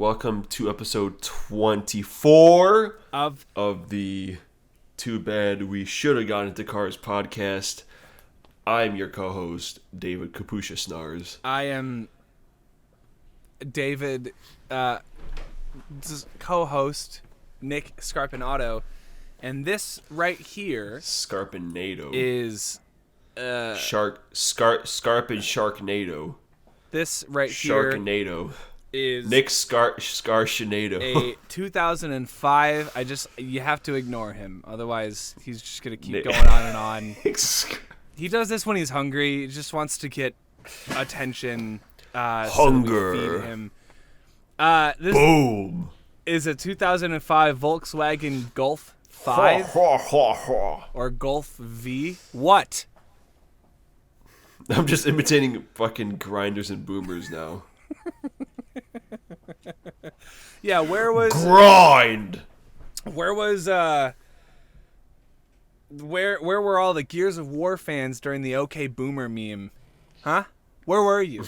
Welcome to episode 24 of the Too Bad We Should Have Gotten Into Cars podcast. I'm your co-host, David Kapusha Snars. I am David, co-host, Nick Scarpinato, and this right here Scarpinado. is Sharknado. This right here Sharknado. is Nick Scarpinado. a 2005. You have to ignore him, otherwise he's just gonna keep going on and on. He does this when he's hungry. He just wants to get attention. Hunger. So we feed him. This Boom. is a 2005 Volkswagen Golf 5 or Golf V. What? I'm just imitating fucking grinders and boomers now. Yeah, where grind? Where were all the Gears of War fans during the OK Boomer meme? Huh? Where were you?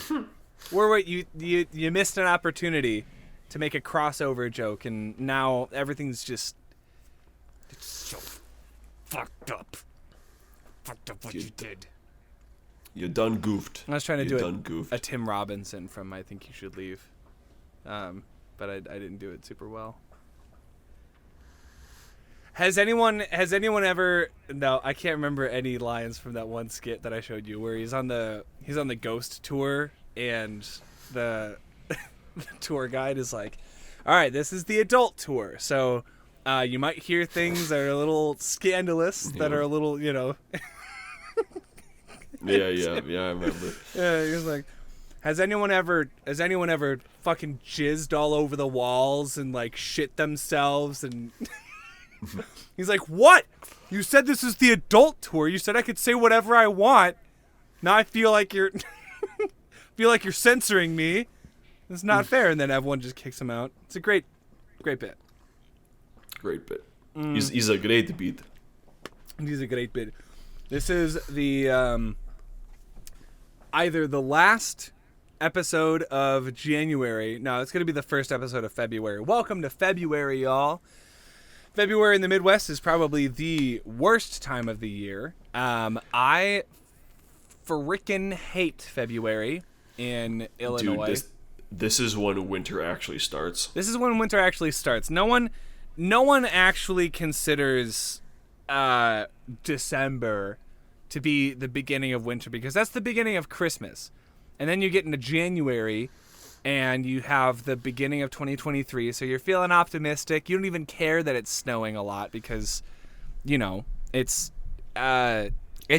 Where were you? You missed an opportunity to make a crossover joke, and now everything's just it's so fucked up. Fucked up what you did. You done goofed. I was trying to do a Tim Robinson from I Think You Should Leave, but I didn't do it super well. Has anyone ever? No, I can't remember any lines from that one skit that I showed you where he's on the ghost tour and the tour guide is like, "All right, this is the adult tour, so you might hear things that are a little scandalous, that are a little, you know." Yeah, I remember. Yeah, he was like, Has anyone ever fucking jizzed all over the walls and like shit themselves? And he's like, what? You said this is the adult tour. You said I could say whatever I want. Now I feel like you're censoring me. It's not fair. And then everyone just kicks him out. It's a great bit. Great bit. He's a great bit. He's a great bit. This is the either the last episode of January. No, it's going to be the first episode of February. Welcome to February, y'all. February in the Midwest is probably the worst time of the year. I frickin' hate February in Illinois. Dude, this is when winter actually starts. This is when winter actually starts. No one actually considers December to be the beginning of winter, because that's the beginning of Christmas. And then you get into January and you have the beginning of 2023, so you're feeling optimistic. You don't even care that it's snowing a lot because, you know, it's it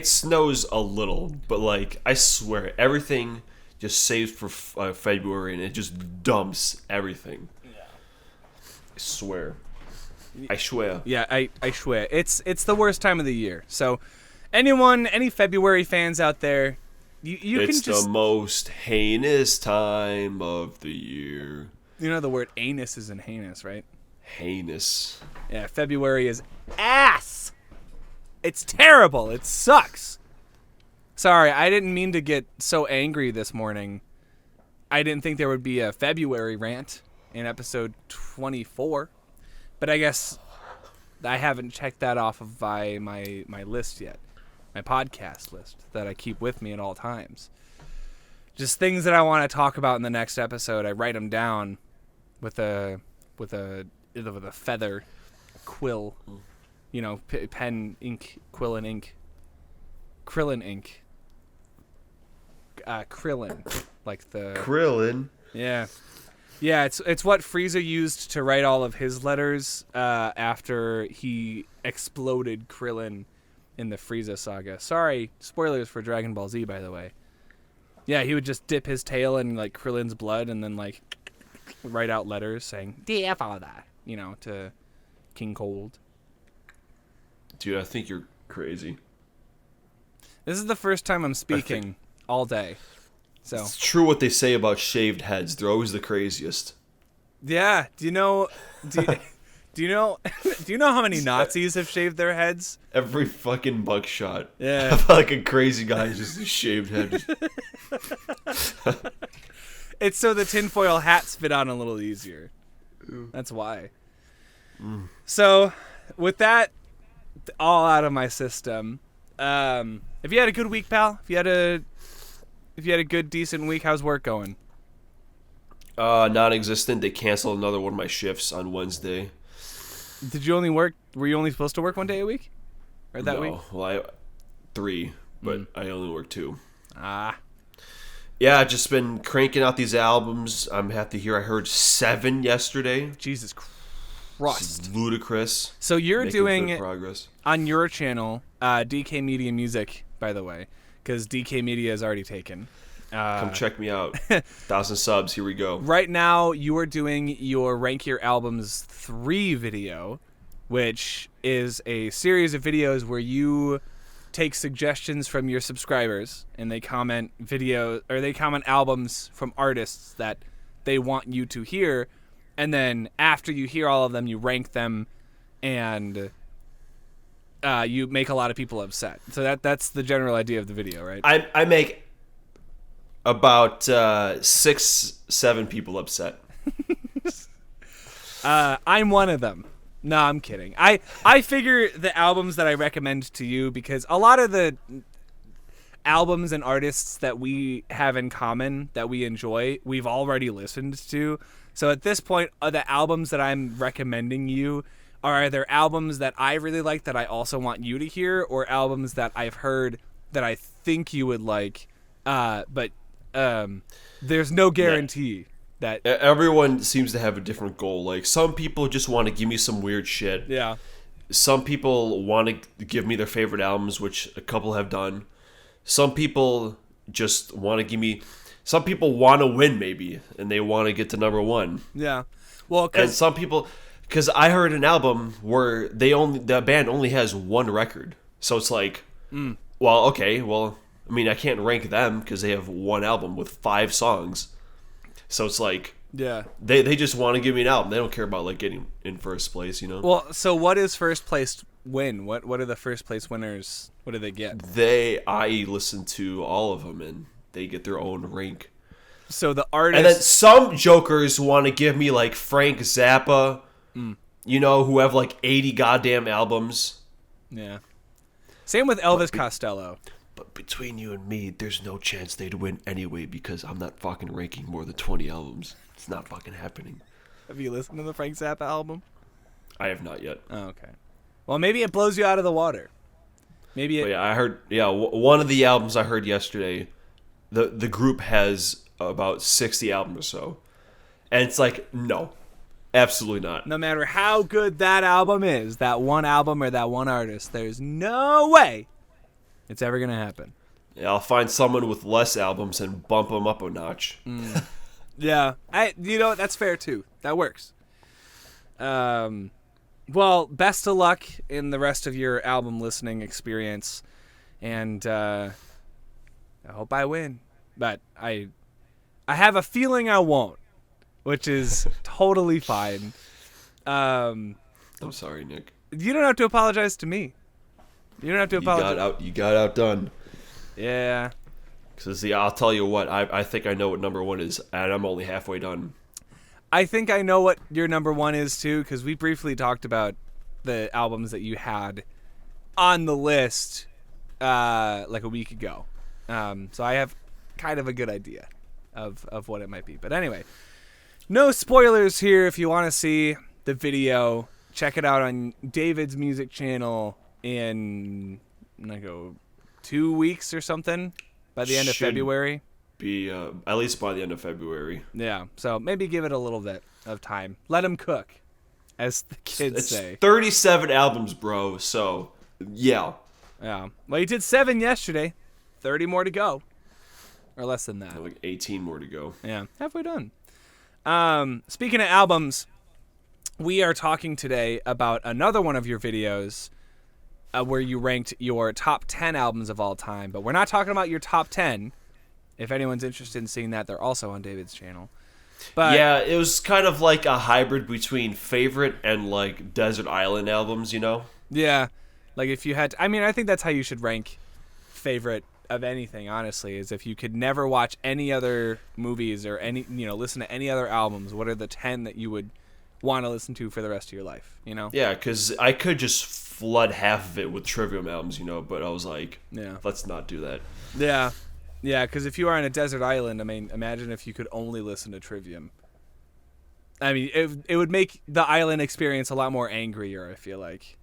snows a little, but like I swear everything just saves for February and it just dumps everything. Yeah. I swear. Yeah, I swear. It's the worst time of the year. So any February fans out there, you it's can just... the most heinous time of the year. You know the word anus isn't heinous, right? Heinous. Yeah, February is ass. It's terrible. It sucks. Sorry, I didn't mean to get so angry this morning. I didn't think there would be a February rant in episode 24. But I guess I haven't checked that off of my list yet. My podcast list that I keep with me at all times. Just things that I want to talk about in the next episode. I write them down with a feather, quill, you know, pen, ink, quill and ink, Krillin ink, Krillin, like the Krillin. Yeah. Yeah, it's what Frieza used to write all of his letters after he exploded Krillin in the Frieza saga. Sorry, spoilers for Dragon Ball Z, by the way. Yeah, he would just dip his tail in like Krillin's blood and then like write out letters saying "Dear Father," you know, to King Cold. Dude, I think you're crazy. This is the first time I'm speaking all day. So it's true what they say about shaved heads. They're always the craziest. Yeah. Do you know how many Nazis have shaved their heads? Every fucking buckshot. Yeah. Like a crazy guy, just a shaved head. It's so the tinfoil hats fit on a little easier. That's why. So, with that all out of my system, have you had a good week, pal? If you had a good, decent week, how's work going? Non-existent. They canceled another one of my shifts on Wednesday. Did you only work? Were you only supposed to work one day a week, or that week? Well, 3, but I only work 2. Ah. Yeah, I've just been cranking out these albums. I'm happy to hear I heard 7 yesterday. Jesus It's Christ. ludicrous. So you're Making doing good progress. on your channel, DK Media Music, by the way, because DK Media is already taken. Come check me out. 1,000 subs. Here we go. Right now, you are doing your Rank Your Albums 3 video, which is a series of videos where you take suggestions from your subscribers and they comment albums from artists that they want you to hear, and then after you hear all of them, you rank them, and you make a lot of people upset. So that's the general idea of the video, right? I make about 6-7 people upset. I'm one of them. No, I'm kidding. I figure the albums that I recommend to you, because a lot of the albums and artists that we have in common that we enjoy, we've already listened to. So at this point, the albums that I'm recommending you are either albums that I really like that I also want you to hear, or albums that I've heard that I think you would like, but there's no guarantee that everyone seems to have a different goal. Like, some people just want to give me some weird shit. Yeah. Some people want to give me their favorite albums, which a couple have done. Some people just want to give me. Some people want to win, maybe, and they want to get to number 1. Yeah. Well, and some people, because I heard an album where the band only has 1 record, so it's like, well, okay, well, I mean, I can't rank them because they have 1 album with 5 songs. So it's like, yeah, they just want to give me an album. They don't care about like getting in first place, you know. Well, so what is first place win? What are the first place winners? What do they get? I listen to all of them and they get their own rank. So the artist, and then some jokers want to give me like Frank Zappa, you know, who have like 80 goddamn albums. Yeah. Same with Elvis Costello. But between you and me, there's no chance they'd win anyway because I'm not fucking ranking more than 20 albums. It's not fucking happening. Have you listened to the Frank Zappa album? I have not yet. Oh, okay. Well, maybe it blows you out of the water. Maybe it... But yeah, I heard... Yeah, one of the albums I heard yesterday, the group has about 60 albums or so. And it's like, no. Absolutely not. No matter how good that album is, that one album or that one artist, there's no way it's ever going to happen. Yeah, I'll find someone with less albums and bump them up a notch. Yeah. That's fair too. That works. Well, best of luck in the rest of your album listening experience. And I hope I win. But I have a feeling I won't, which is totally fine. I'm sorry, Nick. You don't have to apologize to me. You don't have to apologize. You got outdone. Yeah. Because I'll tell you what, I think I know what number 1 is, and I'm only halfway done. I think I know what your number 1 is too, because we briefly talked about the albums that you had on the list like a week ago. So I have kind of a good idea of what it might be. But anyway, no spoilers here. If you want to see the video, check it out on David's music channel in 2 weeks or something by the end of February. Be at least by the end of February. Yeah, so maybe give it a little bit of time. Let him cook, as the kids say. 37 albums, bro. So yeah. Yeah. Well, you did 7 yesterday. 30 more to go, or less than that. Like 18 more to go. Yeah, halfway done. Speaking of albums, we are talking today about another one of your videos where you ranked your top 10 albums of all time. But we're not talking about your top 10. If anyone's interested in seeing that, they're also on David's channel. But yeah, it was kind of like a hybrid between favorite and like desert island albums, you know? Yeah. Like if you had... I think that's how you should rank favorite of anything, honestly, is if you could never watch any other movies or listen to any other albums, what are the 10 that you would want to listen to for the rest of your life, Yeah, because I could just flood half of it with Trivium albums, but I was like, let's not do that. Yeah. Yeah, because if you are on a desert island, I mean, imagine if you could only listen to Trivium. I mean, it would make the island experience a lot more angrier, I feel like.